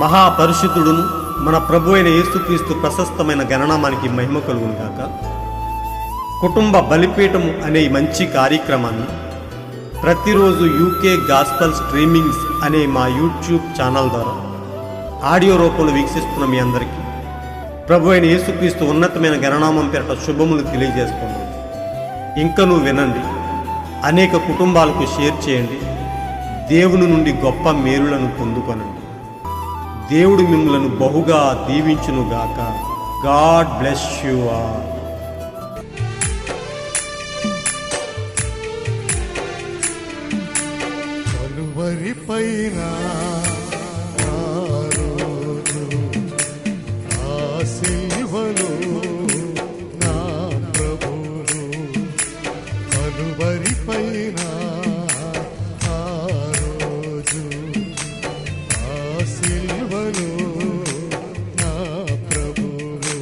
మహాపరిశుద్ధుడును మన ప్రభు అయిన యేసుక్రీస్తు ప్రశస్తమైన గణనామానికి మహిమ కలుగును గాక. కుటుంబ బలిపీఠము అనే మంచి కార్యక్రమాన్ని ప్రతిరోజు యూకే గాస్పల్ స్ట్రీమింగ్స్ అనే మా యూట్యూబ్ ఛానల్ ద్వారా ఆడియో రూపంలో వీక్షిస్తున్న మీ అందరికీ ప్రభు అయిన యేసుక్రీస్తు ఉన్నతమైన గణనామం పేరట శుభములు తెలియజేస్తున్నాను. ఇంకనూ వినండి, అనేక కుటుంబాలకు షేర్ చేయండి, దేవుని నుండి గొప్ప మేలులను పొందుకొనండి. దేవుడు మిమ్మలను బహుగా దీవించునుగాక. God bless you all. Calvary పైన శివను నా ప్రభువు, కలువరి పైన ఆ రోజు ఆ శివను నా ప్రభువు,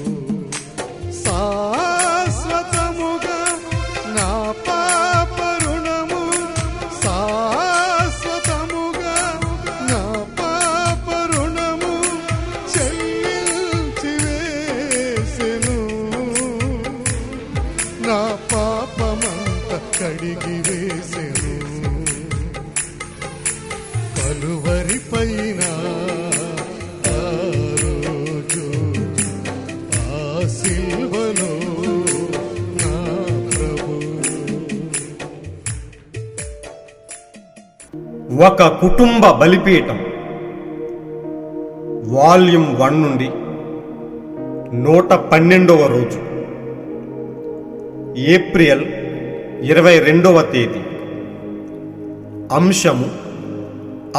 శాశ్వతముగా నా పాప రుణము, శాశ్వతముగా నా పాప రుణము చెల్లించి వేసెను, నా పాపమంత కడిగి వేసెను. కలువరి పైన ఆ రోజు ఆ శిలువలో నా ప్రభువు. ఒక కుటుంబ బలిపీఠం వాల్యూమ్ 1 నుండి 112వ రోజు, ఏప్రిల్ 22వ తేదీ. అంశము: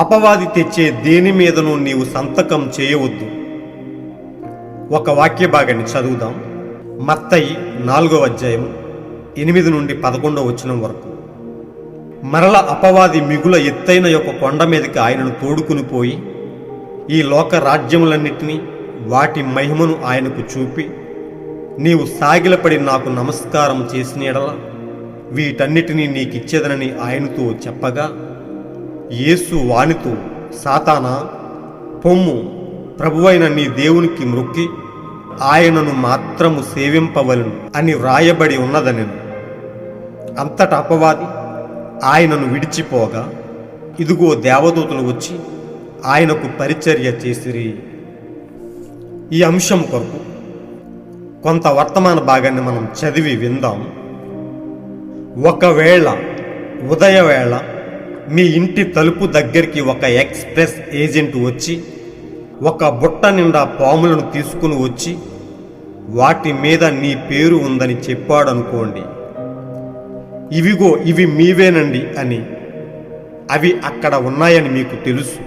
అపవాది తెచ్చే దేని మీదనూ నీవు సంతకం చేయవద్దు. ఒక వాక్య భాగాన్ని చదువుదాం. మత్తయి 4వ అధ్యాయం 8 నుండి 11వ వచనం వరకు. మరల అపవాది మిగుల ఎత్తైన యొక్క కొండ మీదకి ఆయనను తోడుకుని పోయి ఈ లోక రాజ్యములన్నిటినీ వాటి మహిమను ఆయనకు చూపి, నీవు సాగిలపడి నాకు నమస్కారం చేసిన యెడల వీటన్నిటినీ నీకిచ్చేదనని ఆయనతో చెప్పగా, యేసు వానితో, సాతానా, పొమ్ము, ప్రభువైన నీ దేవునికి మ్రొక్కి ఆయనను మాత్రము సేవింపవలను అని వ్రాయబడి ఉన్నదనెను. అంతటా అపవాది ఆయనను విడిచిపోగా, ఇదిగో దేవదూతలు వచ్చి ఆయనకు పరిచర్య చేసిరి. ఈ అంశం కొరకు కొంత వర్తమాన భాగాన్ని మనం చదివి విందాం. ఒకవేళ ఉదయవేళ మీ ఇంటి తలుపు దగ్గరికి ఒక ఎక్స్ప్రెస్ ఏజెంట్ వచ్చి ఒక బుట్ట నిండా పాములను తీసుకుని వచ్చి వాటి మీద నీ పేరు ఉందని చెప్పాడనుకోండి, ఇవిగో ఇవి మీవేనండి అని. అవి అక్కడ ఉన్నాయని మీకు తెలుసు,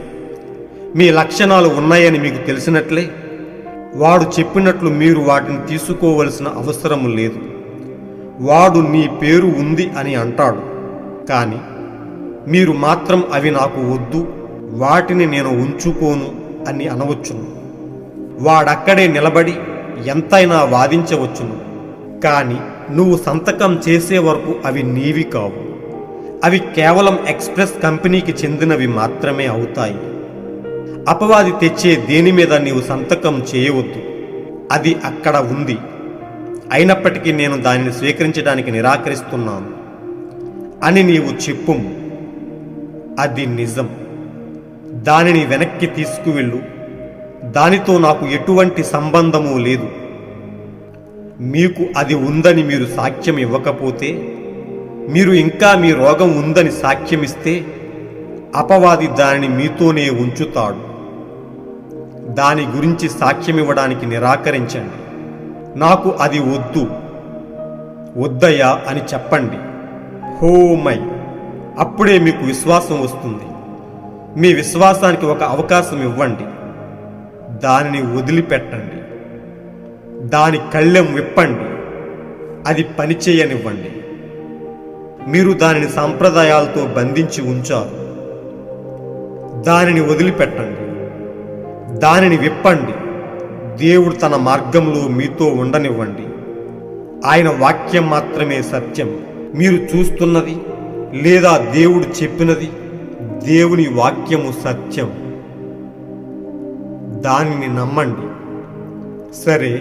మీ లక్షణాలు ఉన్నాయని మీకు తెలిసినట్లే వాడు చెప్పినట్లు మీరు వాటిని తీసుకోవలసిన అవసరము లేదు. వాడు నీ పేరు ఉంది అని అంటాడు, కానీ మీరు మాత్రం అవి నాకు వద్దు, వాటిని నేను ఉంచుకోను అని అనవచ్చును. వాడక్కడే నిలబడి ఎంతైనా వాదించవచ్చును, కానీ నువ్వు సంతకం చేసే వరకు అవి నీవి కావు. అవి కేవలం ఎక్స్ప్రెస్ కంపెనీకి చెందినవి మాత్రమే అవుతాయి. అపవాది తెచ్చే దేని మీద నీవు సంతకం చేయవద్దు. అది అక్కడ ఉంది, అయినప్పటికీ నేను దానిని స్వీకరించడానికి నిరాకరిస్తున్నాను అని నీవు చెప్పుము. అది నిజం. దానిని వెనక్కి తీసుకువెళ్ళు. దానితో నాకు ఎటువంటి సంబంధము లేదు. మీకు అది ఉందని మీరు సాక్ష్యం ఇవ్వకపోతే, మీరు ఇంకా మీ రోగం ఉందని సాక్ష్యమిస్తే అపవాది దానిని మీతోనే ఉంచుతాడు. దాని గురించి సాక్ష్యం ఇవ్వడానికి నిరాకరించండి. నాకు అది వద్దు, వద్దయ్యా అని చెప్పండి. హోమై, అప్పుడే మీకు విశ్వాసం వస్తుంది. మీ విశ్వాసానికి ఒక అవకాశం ఇవ్వండి. దానిని వదిలిపెట్టండి. దాని కళ్ళెం విప్పండి. అది పనిచేయనివ్వండి. మీరు దానిని సంప్రదాయాలతో బంధించి ఉంచారు. దానిని వదిలిపెట్టండి. దానిని విప్పండి. దేవుడు తన మార్గంలో మీతో ఉండనివ్వండి. ఆయన వాక్యం మాత్రమే సత్యం. మీరు చూస్తున్నది లేదా దేవుడు చెప్పినది దేవుని వాక్యము సత్యం. దానిని నమ్మండి. సరే,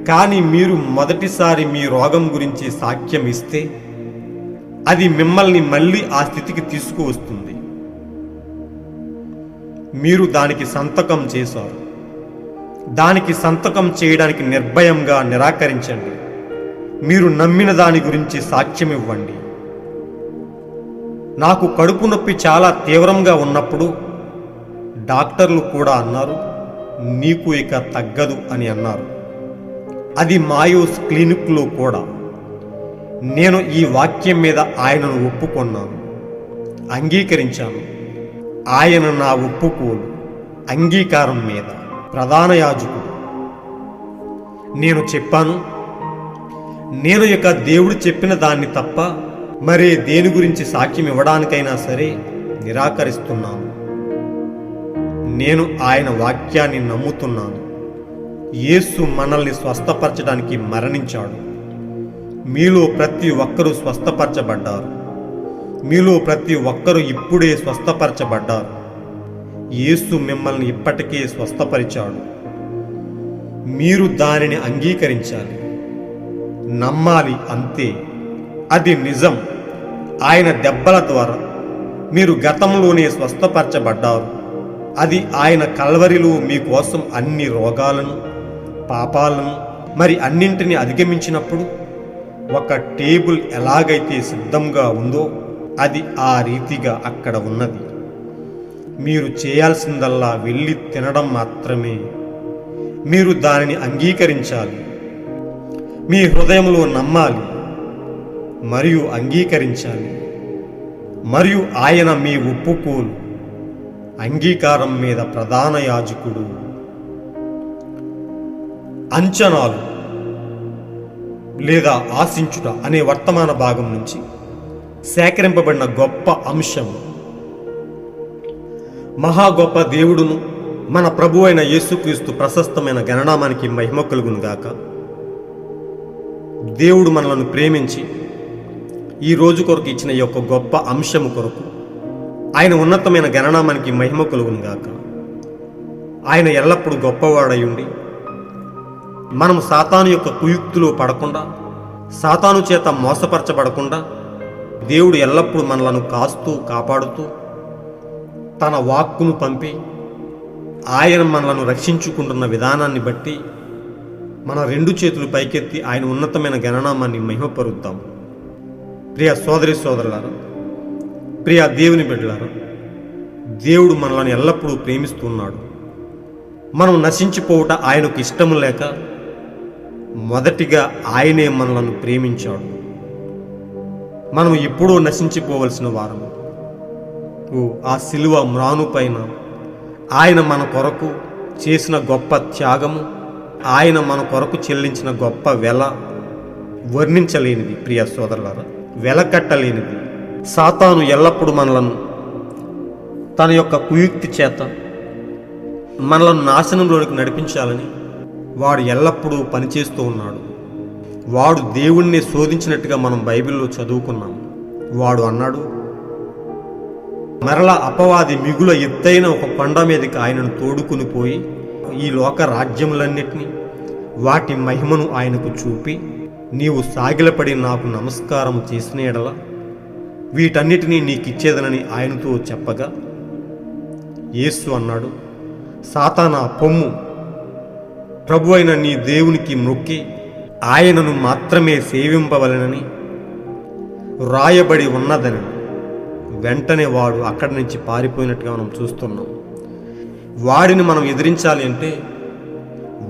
కానీ మీరు మొదటిసారి మీ రోగం గురించి సాక్ష్యం ఇస్తే అది మిమ్మల్ని మళ్ళీ ఆ స్థితికి తీసుకువస్తుంది. మీరు దానికి సంతకం చేశారు. దానికి సంతకం చేయడానికి నిర్భయంగా నిరాకరించండి. మీరు నమ్మిన దాని గురించి సాక్ష్యం ఇవ్వండి. నాకు కడుపు నొప్పి చాలా తీవ్రంగా ఉన్నప్పుడు డాక్టర్లు కూడా అన్నారు, నీకు ఇక తగ్గదు అని అన్నారు. అది మాయోస్ క్లినిక్లో కూడా. నేను ఈ వాక్యం మీద ఆయనను ఒప్పుకొన్నాను, అంగీకరించాను. ఆయన నా ఒప్పుకోలు, అంగీకారం మీద ప్రధాన యాజకుడు. నేను చెప్పాను, నేను ఇక దేవుడు చెప్పిన దాన్ని తప్ప మరే దేని గురించి సాక్ష్యం ఇవ్వడానికైనా సరే నిరాకరిస్తున్నాను. నేను ఆయన వాక్యాన్ని నమ్ముతున్నాను. యేసు మనల్ని స్వస్థపరచడానికి మరణించాడు. మీలో ప్రతి ఒక్కరూ స్వస్థపరచబడ్డారు. మీలో ప్రతి ఒక్కరూ ఇప్పుడే స్వస్థపరచబడ్డారు. యేసు మిమ్మల్ని ఇప్పటికే స్వస్థపరిచాడు. మీరు దానిని అంగీకరించాలి, నమ్మాలి, అంతే. అది నిజం. ఆయన దెబ్బల ద్వారా మీరు గతంలోనే స్వస్థపరచబడ్డారు. అది ఆయన కల్వరిలో మీకోసం అన్ని రోగాలను, పాపాలను, మరి అన్నింటినీ అధిగమించినప్పుడు ఒక టేబుల్ ఎలాగైతే సిద్ధంగా ఉందో అది ఆ రీతిగా అక్కడ ఉన్నది. మీరు చేయాల్సిందల్లా వెళ్ళి తినడం మాత్రమే. మీరు దానిని అంగీకరించాలి, మీ హృదయంలో నమ్మాలి మరియు అంగీకరించాలి. మరియు ఆయన మీ ఒప్పుకోలు, అంగీకారం మీద ప్రధాన యాజకుడు. అంచనాలు లేదా ఆశించుట అనే వర్తమాన భాగం నుంచి సేకరింపబడిన గొప్ప అంశం. మహా గొప్ప దేవుడును మన ప్రభు అయిన యేసుక్రీస్తు ప్రశస్తమైన గణనామానికి మహిమ కలుగును గాక. దేవుడు మనలను ప్రేమించి ఈ రోజు కొరకు ఇచ్చిన ఈ యొక్క గొప్ప అంశము కొరకు ఆయన ఉన్నతమైన గణనామానికి మహిమ కలుగును గాక. ఆయన ఎల్లప్పుడూ గొప్పవాడై ఉండి మనం సాతాను యొక్క కుయుక్తిలో పడకుండా, సాతాను చేత మోసపరచబడకుండా దేవుడు ఎల్లప్పుడూ మనలను కాస్తూ కాపాడుతూ తన వాక్కును పంపి ఆయన మనలను రక్షించుకుంటున్న విధానాన్ని బట్టి మన రెండు చేతులు పైకెత్తి ఆయన ఉన్నతమైన గణనామాన్ని మహిమపరుద్దాం. ప్రియ సోదరి సోదరులారా, ప్రియ దేవుని బిడ్డలారా, దేవుడు మనలను ఎల్లప్పుడూ ప్రేమిస్తున్నాడు. మనం నశించిపోవుట ఆయనకు ఇష్టము లేక మొదటిగా ఆయనే మనలను ప్రేమించాడు. మనం ఎప్పుడూ నశించిపోవలసిన వారము. ఆ శిలువ మ్రాను పైన ఆయన మన కొరకు చేసిన గొప్ప త్యాగము, ఆయన మన కొరకు చెల్లించిన గొప్ప వెల వర్ణించలేనిది. ప్రియ సోదరులారా, వెలకట్టలేనిది. సాతాను ఎల్లప్పుడూ మనలను తన యొక్క కుయుక్తి చేత మనలను నాశనంలోనికి నడిపించాలని వాడు ఎల్లప్పుడూ పనిచేస్తూ ఉన్నాడు. వాడు దేవుణ్ణి శోధించినట్టుగా మనం బైబిల్లో చదువుకున్నాం. వాడు అన్నాడు, మరలా అపవాది మిగుల ఎత్తైన ఒక కొండ మీదకి ఆయనను తోడుకుని పోయి ఈ లోక రాజ్యములన్నిటినీ వాటి మహిమను ఆయనకు చూపి, నీవు సాగిలపడి నాకు నమస్కారం చేసిన ఎడల వీటన్నిటినీ నీకిచ్చేదనని ఆయనతో చెప్పగా యేసు అన్నాడు, సాతానా పొమ్ము, ప్రభు అయిన నీ దేవునికి మొక్కి ఆయనను మాత్రమే సేవింపవలెనని వ్రాయబడి ఉన్నదని. వెంటనే వాడు అక్కడి నుంచి పారిపోయినట్టుగా మనం చూస్తున్నాం. వాడిని మనం ఎదిరించాలి అంటే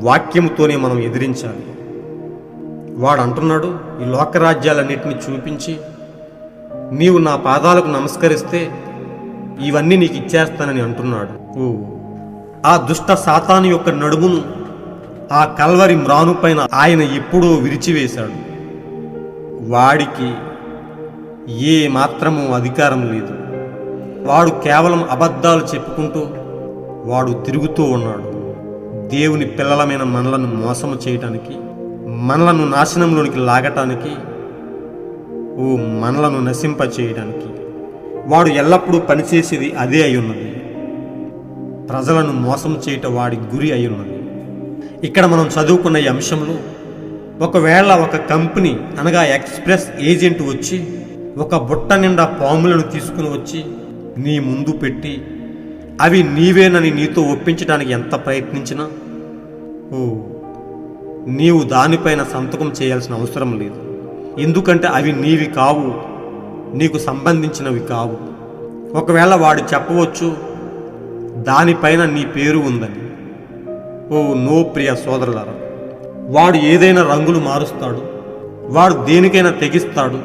వాక్యముతోనే మనం ఎదిరించాలి. వాడు అంటున్నాడు, ఈ లోకరాజ్యాలన్నిటిని చూపించి నీవు నా పాదాలకు నమస్కరిస్తే ఇవన్నీ నీకు ఇచ్చేస్తానని అంటున్నాడు. ఆ దుష్ట సాతాను యొక్క నడుమును ఆ కల్వరి మ్రాను పైన ఆయన ఎప్పుడూ విరిచివేశాడు. వాడికి ఏ మాత్రము అధికారం లేదు. వాడు కేవలం అబద్ధాలు చెప్పుకుంటూ వాడు తిరుగుతూ ఉన్నాడు. దేవుని పిల్లలమైన మనలను మోసము చేయటానికి, మనలను నాశనంలోనికి లాగటానికి, మనలను నశింప చేయడానికి వాడు ఎల్లప్పుడూ పనిచేసేది అదే అయి ఉన్నది. ప్రజలను మోసం చేయట వాడి గురి అయ్యున్నది. ఇక్కడ మనం చదువుకున్న ఈ అంశంలో ఒకవేళ ఒక కంపెనీ అనగా ఎక్స్ప్రెస్ ఏజెంట్ వచ్చి ఒక బుట్ట నిండా పాములను తీసుకుని వచ్చి నీ ముందు పెట్టి అవి నీవేనని నీతో ఒప్పించడానికి ఎంత ప్రయత్నించినా నీవు దానిపైన సంతకం చేయాల్సిన అవసరం లేదు. ఎందుకంటే అవి నీవి కావు, నీకు సంబంధించినవి కావు. ఒకవేళ వాడు చెప్పవచ్చు దానిపైన నీ పేరు ఉందని. నో ప్రియ సోదరులారా, వాడు ఏదైనా రంగులు మారుస్తాడు, వాడు దేనికైనా తెగిస్తాడు,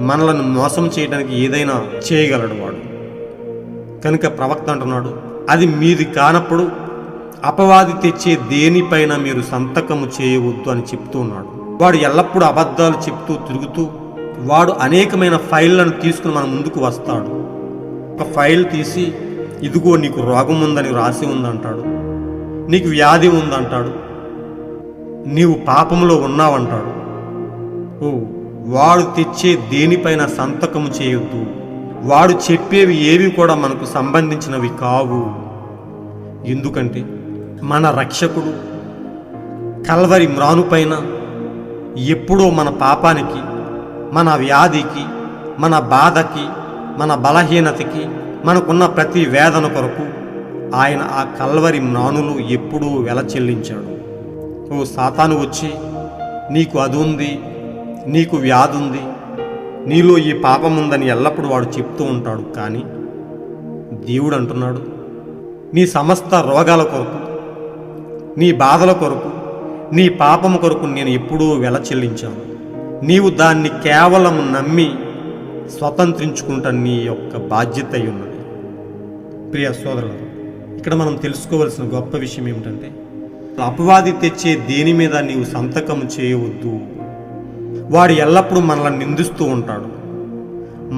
మనలను మోసం చేయడానికి ఏదైనా చేయగలడు వాడు. కనుక ప్రవక్త అంటున్నాడు, అది మీది కానప్పుడు అపవాది తెచ్చే దేనిపైన మీరు సంతకము చేయవద్దు అని చెప్తూ ఉన్నాడు. వాడు ఎల్లప్పుడూ అబద్ధాలు చెప్తూ తిరుగుతూ వాడు అనేకమైన ఫైళ్లను తీసుకుని మన ముందుకు వస్తాడు. ఒక ఫైల్ తీసి ఇదిగో నీకు రోగం ఉందని రాసి ఉందంటాడు, నీకు వ్యాధి ఉందంటాడు, నీవు పాపంలో ఉన్నావంటాడు. వాడు తెచ్చే దేనిపైన సంతకము చేయొద్దు. వాడు చెప్పేవి ఏవి కూడా మనకు సంబంధించినవి కావు. ఎందుకంటే మన రక్షకుడు కల్వరి మ్రానుపైన ఎప్పుడో మన పాపానికి, మన వ్యాధికి, మన బాధకి, మన బలహీనతకి, మనకున్న ప్రతి వేదన కొరకు ఆయన ఆ కల్వరి మ్రానులు ఎప్పుడూ వెల చెల్లించాడు. సాతాను వచ్చి నీకు అది ఉంది, నీకు వ్యాధి ఉంది, నీలో ఈ పాపం ఉందని ఎల్లప్పుడూ వాడు చెప్తూ ఉంటాడు. కానీ దేవుడు అంటున్నాడు, నీ సమస్త రోగాల కొరకు, నీ బాధల కొరకు, నీ పాపము కొరకు నేను ఎప్పుడూ వెల చెల్లించాను. నీవు దాన్ని కేవలం నమ్మి స్వతంత్రించుకుంటా నీ యొక్క బాధ్యత అయి ఉన్నది. ప్రియ సోదరులు, ఇక్కడ మనం తెలుసుకోవలసిన గొప్ప విషయం ఏమిటంటే అపవాది తెచ్చే దేని మీద నీవు సంతకం చేయవద్దు. వాడు ఎల్లప్పుడూ మనల్ని నిందిస్తూ ఉంటాడు,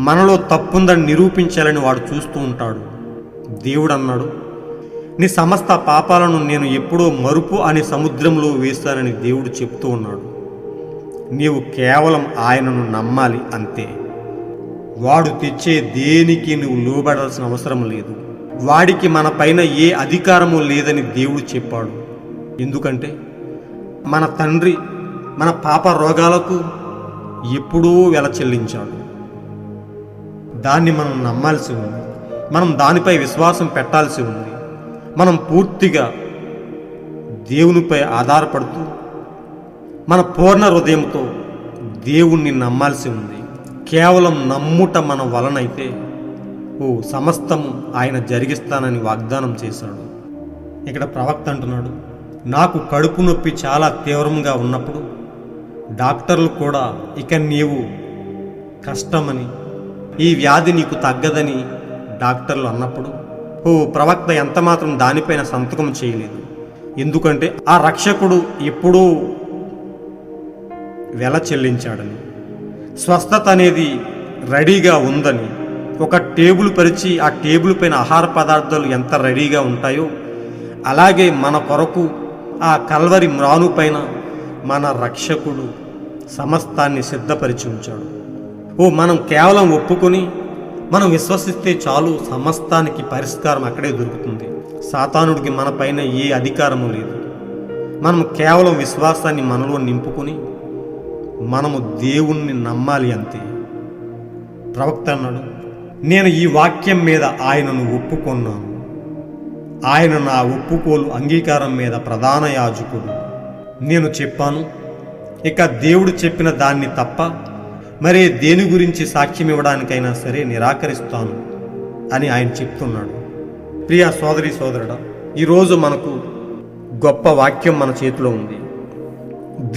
మనలో తప్పుందని నిరూపించాలని వాడు చూస్తూ ఉంటాడు. దేవుడు అన్నాడు, నీ సమస్త పాపాలను నేను ఎప్పుడో మరుపు అనే సముద్రంలో వేస్తానని దేవుడు చెప్తూ ఉన్నాడు. నీవు కేవలం ఆయనను నమ్మాలి అంతే. వాడు తెచ్చే దేనికి నువ్వు లోబడాల్సిన అవసరం లేదు. వాడికి మన పైన ఏ అధికారము లేదని దేవుడు చెప్పాడు. ఎందుకంటే మన తండ్రి మన పాప రోగాలకు ఎప్పుడూ వెల చెల్లించాడు. దాన్ని మనం నమ్మాల్సి ఉంది, మనం దానిపై విశ్వాసం పెట్టాల్సి ఉంది. మనం పూర్తిగా దేవునిపై ఆధారపడుతూ మన పూర్ణ హృదయంతో దేవుణ్ణి నమ్మాల్సి ఉంది. కేవలం నమ్ముట మన వలనైతే సమస్తము ఆయన జరిగిస్తానని వాగ్దానం చేశాడు. ఇక్కడ ప్రవక్త అంటున్నాడు, నాకు కడుపు నొప్పి చాలా తీవ్రంగా ఉన్నప్పుడు డాక్టర్లు కూడా ఇక నీవు కష్టమని, ఈ వ్యాధి నీకు తగ్గదని డాక్టర్లు అన్నప్పుడు ప్రవక్త ఎంతమాత్రం దానిపైన సంతకం చేయలేదు. ఎందుకంటే ఆ రక్షకుడు ఎప్పుడూ వెల చెల్లించాడని, స్వస్థత అనేది రెడీగా ఉందని, ఒక టేబుల్ పరిచి ఆ టేబుల్ పైన ఆహార పదార్థాలు ఎంత రెడీగా ఉంటాయో అలాగే మన కొరకు ఆ కల్వరి మ్రాను పైన మన రక్షకుడు సమస్తాన్ని సిద్ధపరిచి ఉంచాడు. మనం కేవలం ఒప్పుకొని మనం విశ్వసిస్తే చాలు, సమస్తానికి పరిష్కారం అక్కడే దొరుకుతుంది. సాతానుడికి మన పైన ఏ అధికారము లేదు. మనం కేవలం విశ్వాసాన్ని మనలో నింపుకొని మనము దేవుణ్ణి నమ్మాలి అంతే. ప్రవక్త అన్నాడు, నేను ఈ వాక్యం మీద ఆయనను ఒప్పుకొన్నాను, ఆయన నా ఒప్పుకోలు అంగీకారం మీద ప్రధాన యాజకుడు. నేను చెప్పాను, ఇక దేవుడు చెప్పిన దాన్ని తప్ప మరే దేని గురించి సాక్ష్యం ఇవ్వడానికైనా సరే నిరాకరిస్తాను అని ఆయన చెప్తున్నాడు. ప్రియ సోదరి సోదరుడా, ఈరోజు మనకు గొప్ప వాక్యం మన చేతిలో ఉంది.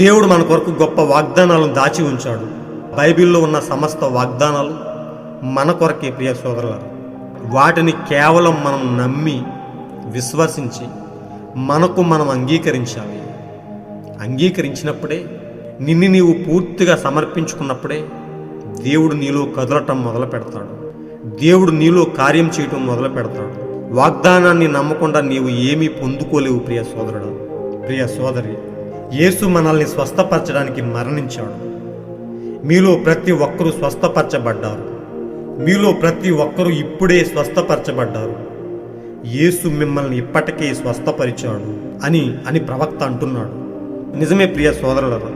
దేవుడు మన కొరకు గొప్ప వాగ్దానాలను దాచి ఉంచాడు. బైబిల్లో ఉన్న సమస్త వాగ్దానాలు మన కొరకే. ప్రియ సోదరులారా, వాటిని కేవలం మనం నమ్మి విశ్వసించి మనకు మనం అంగీకరించాలి. అంగీకరించినప్పుడే, నిన్ను నీవు పూర్తిగా సమర్పించుకున్నప్పుడే దేవుడు నీలో కదలటం మొదలు పెడతాడు. దేవుడు నీలో కార్యం చేయటం మొదలు పెడతాడు. వాగ్దానాన్ని నమ్మకుండా నీవు ఏమీ పొందుకోలేవు. ప్రియ సోదరుడు, ప్రియ సోదరి, యేసు మనల్ని స్వస్థపరచడానికి మరణించాడు. మీలో ప్రతి ఒక్కరూ స్వస్థపరచబడ్డారు. మీలో ప్రతి ఒక్కరూ ఇప్పుడే స్వస్థపరచబడ్డారు. యేసు మిమ్మల్ని ఇప్పటికే స్వస్థపరిచాడు అని ప్రవక్త అంటున్నాడు. నిజమే ప్రియ సోదరులారా,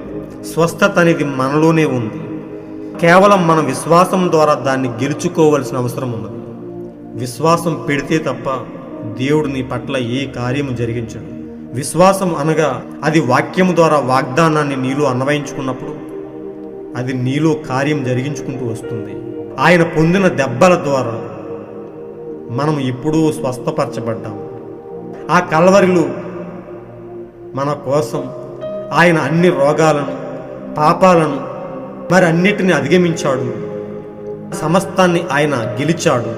స్వస్థత అనేది మనలోనే ఉంది. కేవలం మన విశ్వాసం ద్వారా దాన్ని గెలుచుకోవలసిన అవసరం ఉన్నది. విశ్వాసం పెడితే తప్ప దేవుడు నీ పట్ల ఏ కార్యము జరిగించడు. విశ్వాసం అనగా అది వాక్యము ద్వారా వాగ్దానాన్ని నీలో అన్వయించుకున్నప్పుడు అది నీలో కార్యం జరిగించుకుంటూ వస్తుంది. ఆయన పొందిన దెబ్బల ద్వారా మనం ఎప్పుడూ స్వస్థపరచబడ్డాము. ఆ కల్వరిలో మన కోసం ఆయన అన్ని రోగాలను, పాపాలను మరి అన్నిటిని అధిగమించాడు. సమస్తాన్ని ఆయన గెలిచాడు.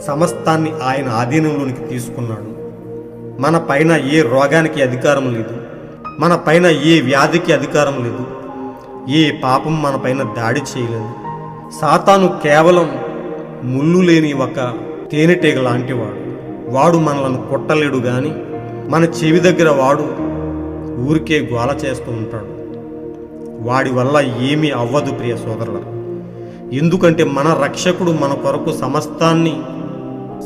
సమస్తాన్ని ఆయన ఆధీనంలోనికి తీసుకున్నాడు. మన పైన ఏ రోగానికి అధికారం లేదు. మన పైన ఏ వ్యాధికి అధికారం లేదు. ఏ పాపం మన పైన దాడి చేయలేదు. సాతాను కేవలం ముళ్ళు లేని ఒక తేనెటీగ లాంటివాడు. వాడు మనలను కొట్టలేడు గాని మన చెవి దగ్గర వాడు ఊరికే గోల చేస్తూ ఉంటాడు. వాడి వల్ల ఏమీ అవ్వదు ప్రియ సోదరుల. ఎందుకంటే మన రక్షకుడు మన కొరకు సమస్తాన్ని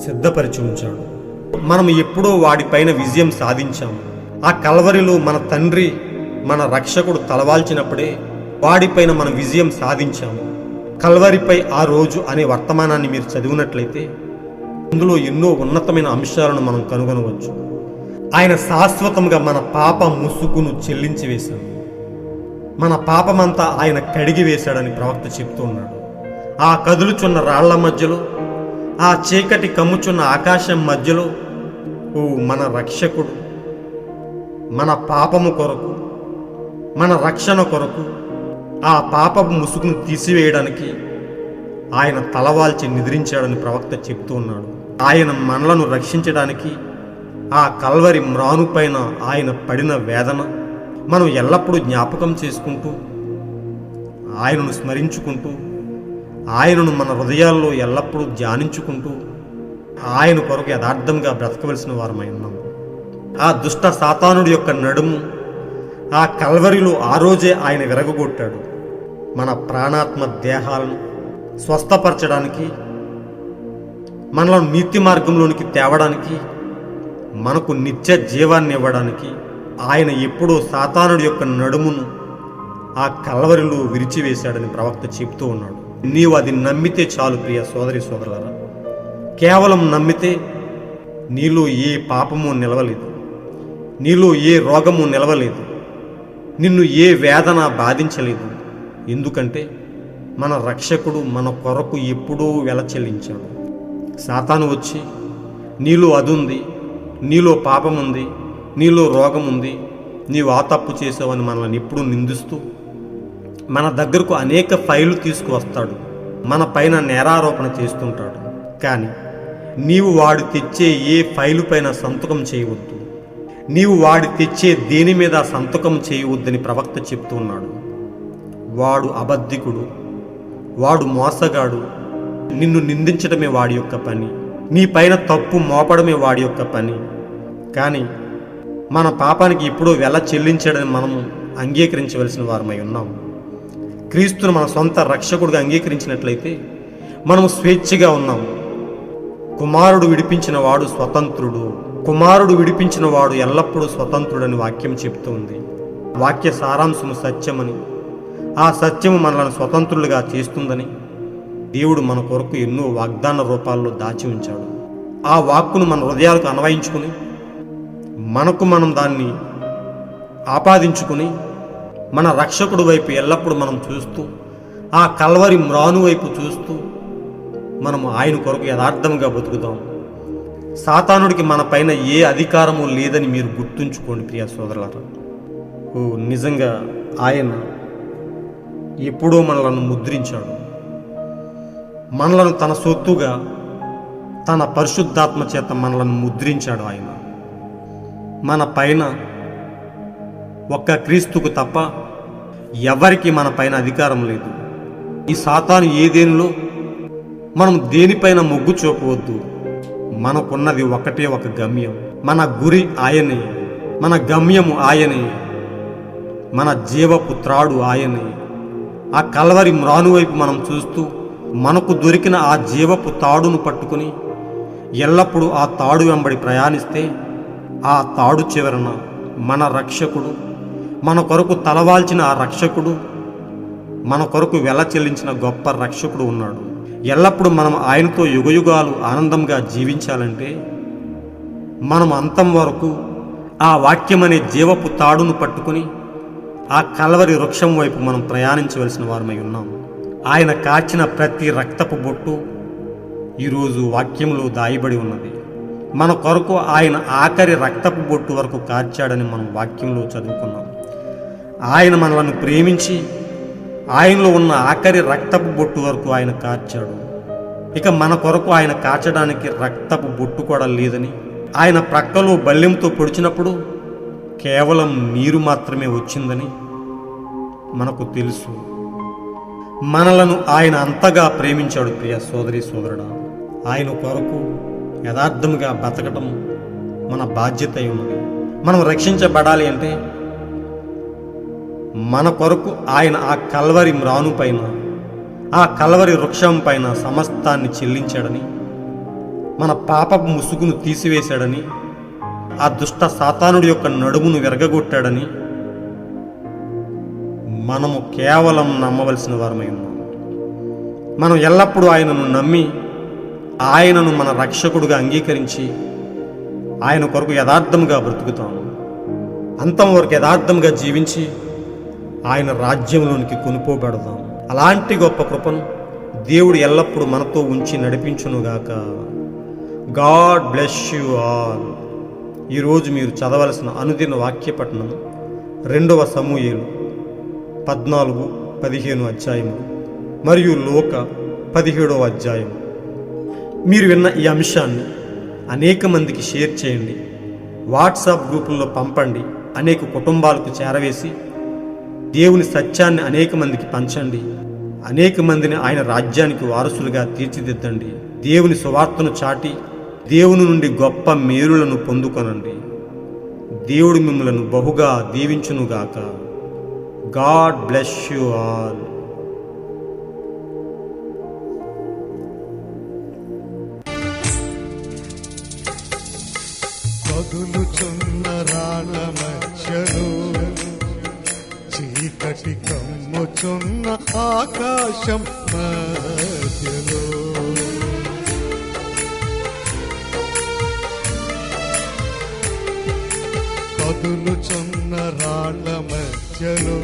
సిద్ధపరిచి ఉంచాడు. మనం ఎప్పుడో వాడిపైన విజయం సాధించాము. ఆ కల్వరిలో మన తండ్రి, మన రక్షకుడు తలవాల్చినప్పుడే వాడిపైన మనం విజయం సాధించాము. కల్వరిపై ఆ రోజు అనే వర్తమానాన్ని మీరు చదివినట్లయితే అందులో ఎన్నో ఉన్నతమైన అంశాలను మనం కనుగొనవచ్చు. ఆయన శాశ్వతంగా మన పాప ముసుగును చెల్లించి వేశాడు. మన పాపమంతా ఆయన కడిగి వేశాడని ప్రవక్త చెప్తూ ఉన్నాడు. ఆ కదులుచున్న రాళ్ల మధ్యలో, ఆ చీకటి కమ్ముచున్న ఆకాశం మధ్యలో మన రక్షకుడు మన పాపము కొరకు, మన రక్షణ కొరకు, ఆ పాపపు ముసుగును తీసివేయడానికి ఆయన తలవాల్చి నిద్రించాడని ప్రవక్త చెప్తూ ఉన్నాడు. ఆయన మనలను రక్షించడానికి ఆ కల్వరి మ్రాను పైన ఆయన పడిన వేదన మనం ఎల్లప్పుడూ జ్ఞాపకం చేసుకుంటూ, ఆయనను స్మరించుకుంటూ, ఆయనను మన హృదయాల్లో ఎల్లప్పుడూ ధ్యానించుకుంటూ ఆయన కొరకు యథార్థంగా బ్రతకవలసిన వారమై ఉన్నాం. ఆ దుష్ట సాతానుడి యొక్క నడుము ఆ కల్వరిలో ఆ రోజే ఆయన విరగొట్టాడు. మన ప్రాణాత్మ దేహాలను స్వస్థపరచడానికి, మనలను నీతి మార్గంలోనికి తేవడానికి, మనకు నిత్య జీవాన్ని ఇవ్వడానికి ఆయన ఎప్పుడో సాతానుడి యొక్క నడుమును ఆ కల్వరిలో విరిచివేశాడని ప్రవక్త చెప్తూ ఉన్నాడు. నీవు అది నమ్మితే చాలు ప్రియ సోదరి సోదరులారా. కేవలం నమ్మితే నీలో ఏ పాపము నిలవలేదు, నీలో ఏ రోగము నిలవలేదు, నిన్ను ఏ వేదన బాధించలేదు. ఎందుకంటే మన రక్షకుడు మన కొరకు ఎప్పుడూ వెల చెల్లించాడు. సాతాను వచ్చి నీలో అదుంది, నీలో పాపముంది, నీలో రోగం ఉంది, నీవు ఆ తప్పు చేసావని మనల్ని ఎప్పుడూ నిందిస్తూ మన దగ్గరకు అనేక ఫైళ్ళు తీసుకువస్తాడు. మన పైన నేరారోపణ చేస్తుంటాడు. కానీ నీవు వాడు తెచ్చే ఏ ఫైలు పైన సంతకం చేయవద్దు. నీవు వాడి తెచ్చే దేని మీద సంతకం చేయవద్దని ప్రవక్త చెప్తూ ఉన్నాడు. వాడు అబద్ధికుడు, వాడు మోసగాడు. నిన్ను నిందించడమే వాడి యొక్క పని, నీ పైన తప్పు మోపడమే వాడి యొక్క పని. కానీ మన పాపానికి ఎప్పుడో వెల చెల్లించడని మనము అంగీకరించవలసిన వారమై ఉన్నాము. క్రీస్తును మన సొంత రక్షకుడిగా అంగీకరించినట్లయితే మనము స్వేచ్ఛగా ఉన్నాము. కుమారుడు విడిపించిన వాడు స్వతంత్రుడు, కుమారుడు విడిపించిన వాడు ఎల్లప్పుడూ స్వతంత్రుడని వాక్యం చెప్తుంది. వాక్య సారాంశము సత్యమని, ఆ సత్యము మనలను స్వతంత్రులుగా చేస్తుందని దేవుడు మన కొరకు ఎన్నో వాగ్దాన రూపాల్లో దాచి ఉంచాడు. ఆ వాక్కును మన హృదయాలకు అన్వయించుకుని మనకు మనం దాన్ని ఆపాదించుకుని మన రక్షకుడు వైపు ఎల్లప్పుడూ మనం చూస్తూ, ఆ కల్వరి మ్రాను వైపు చూస్తూ మనము ఆయన కొరకు యథార్థంగా బతుకుదాం. సాతానుడికి మన పైన ఏ అధికారము లేదని మీరు గుర్తుంచుకోండి ప్రియ సోదరులారా. నిజంగా ఆయన ఎప్పుడో మనలను ముద్రించాడు. మనలను తన సొత్తుగా, తన పరిశుద్ధాత్మ చేత మనలను ముద్రించాడు. ఆయన మన పైన ఒక్క క్రీస్తుకు తప్ప ఎవరికి మన పైన అధికారం లేదు. ఈ సాతాను ఏదేనిలో మనం దేనిపైన మొగ్గు చూపవద్దు. మనకున్నది ఒకటే ఒక గమ్యం. మన గురి ఆయనే, మన గమ్యము ఆయనే, మన జీవపుత్రాడు ఆయనే. ఆ కల్వరి మ్రాను వైపు మనం చూస్తూ మనకు దొరికిన ఆ జీవపు తాడును పట్టుకుని ఎల్లప్పుడూ ఆ తాడు వెంబడి ప్రయాణిస్తే ఆ తాడు చివరన మన రక్షకుడు, మన కొరకు తలవాల్చిన ఆ రక్షకుడు, మన కొరకు వెల చెల్లించిన గొప్ప రక్షకుడు ఉన్నాడు. ఎల్లప్పుడూ మనం ఆయనతో యుగయుగాలు ఆనందంగా జీవించాలంటే మనం అంతం వరకు ఆ వాక్యమనే జీవపు తాడును పట్టుకుని ఆ కల్వరి వృక్షం వైపు మనం ప్రయాణించవలసిన వారమై ఉన్నాం. ఆయన కాచిన ప్రతి రక్తపు బొట్టు ఈరోజు వాక్యంలో దాయబడి ఉన్నది. మన కొరకు ఆయన ఆఖరి రక్తపు బొట్టు వరకు కార్చాడని మనం వాక్యంలో చదువుకున్నాం. ఆయన మనలను ప్రేమించి ఆయనలో ఉన్న ఆఖరి రక్తపు బొట్టు వరకు ఆయన కార్చాడు. ఇక మన కొరకు ఆయన కార్చడానికి రక్తపు బొట్టు కూడా లేదని, ఆయన ప్రక్కలో బల్లెంతో పొడిచినప్పుడు కేవలం నీరు మాత్రమే వచ్చిందని మనకు తెలుసు. మనలను ఆయన అంతగా ప్రేమించాడు. ప్రియ సోదరి సోదరుడా, ఆయన కొరకు యథార్థముగా బతకటం మన బాధ్యత అయి ఉన్నది. మనం రక్షించబడాలి అంటే మన కొరకు ఆయన ఆ కల్వరి మ్రాను పైన, ఆ కల్వరి వృక్షం పైన సమస్తాన్ని చెల్లించాడని, మన పాపపు ముసుగును తీసివేశాడని, ఆ దుష్ట సాతానుడి యొక్క నడుమును విరగగొట్టాడని మనము కేవలం నమ్మవలసిన వారమై ఉన్నాం. మనం ఎల్లప్పుడూ ఆయనను నమ్మి ఆయనను మన రక్షకుడుగా అంగీకరించి ఆయన కొరకు యథార్థంగా బ్రతుకుతాము. అంతం వరకు యథార్థంగా జీవించి ఆయన రాజ్యంలోనికి కొనుపోబెడదాం. అలాంటి గొప్ప కృపను దేవుడు ఎల్లప్పుడూ మనతో ఉంచి నడిపించునుగాక. God bless you all. ఈరోజు మీరు చదవలసిన అనుదిన వాక్యపట్నం 2వ సమూయేలు 14-15 అధ్యాయములు మరియు లూక 17వ అధ్యాయం. మీరు విన్న ఈ అంశాన్ని అనేక మందికి షేర్ చేయండి. వాట్సాప్ గ్రూపుల్లో పంపండి. అనేక కుటుంబాలకు చేరవేసి దేవుని సత్యాన్ని అనేక మందికి పంచండి. అనేక మందిని ఆయన రాజ్యానికి వారసులుగా తీర్చిదిద్దండి. దేవుని సువార్తను చాటి దేవుని నుండి గొప్ప మేలులను పొందుకొనండి. దేవుడు మిమ్మలను బహుగా దీవించునుగాక. God bless you all. కదులుచున్న రాళ్ళ మధ్యలో చీకటి కమ్ముచున్న ఆకాశం మధ్యలో కదులుచున్న రాళ్ళ మధ్యలో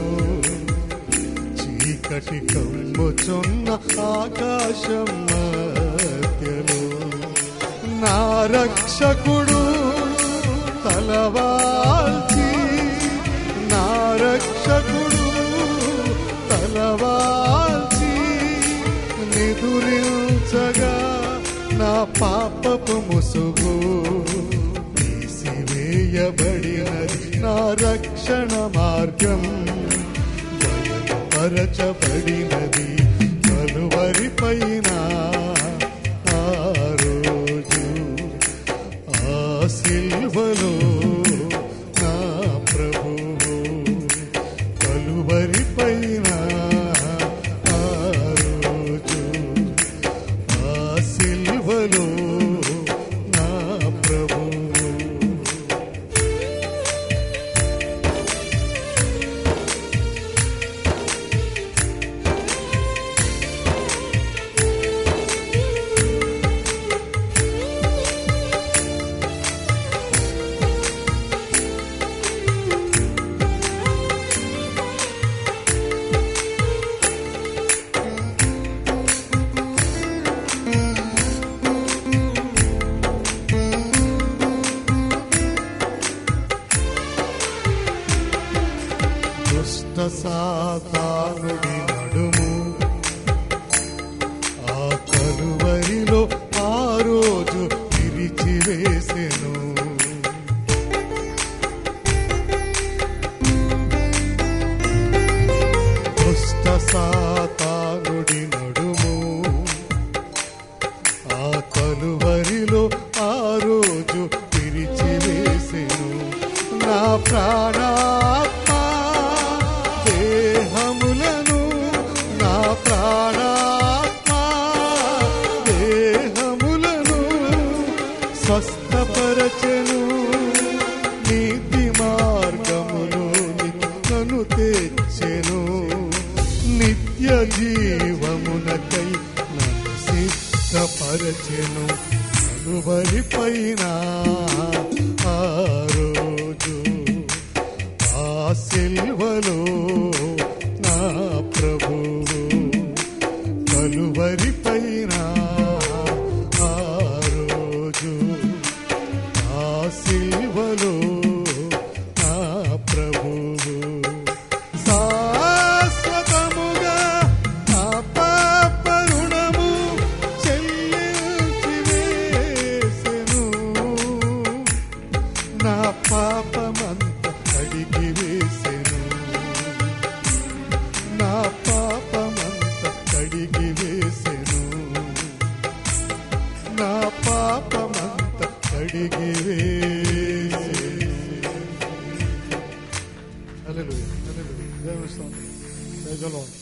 చీకటి కమ్ముచున్న ఆకాశం మధ్యలో నా రక్షకుడు తలవాల్చి, నా రక్షకుడు తలవాల్చి నిదురించగా నా పాపపు ముసుగు తీసివేయబడినది. నా రక్షణ మార్గం బయలుపరచబడినది. కలువరి పైన ఆ రోజు ఆ సిల్వలో నా ప్రభువు, కలువరి పైన ఆ రోజు ఆ సిల్వలో నా ప్రభువు. దుష్ట సాతానుడి నడుము ఆ కలువరిలో ఆ రోజు విరిచివేసెను. దుష్ట సాతానుడి నడుము ఆ కలువరిలో ఆ రోజు విరిచివేసెను. నా ప్రాణాత్మ దేహం జీవమునకై నన్ను సిద్ధపరచెను కలువరి పైన ఆ రోజు ఆ సిల్వలో నా ప్రభువు కలువరి పైన ఆ రోజు ఆ సిల్వలో నా ప్రభువు శాశ్వతముగా నా పాప రుణము చెల్లించి వేసెను నా పాపమంత కడిగి వేసెను నా పాపమంత కడిగి వేసెను నా పాపమంత కడిగి వేసెను. హల్లెలూయా హల్లెలూయా దేవుని స్తోత్రం. Praise the lord.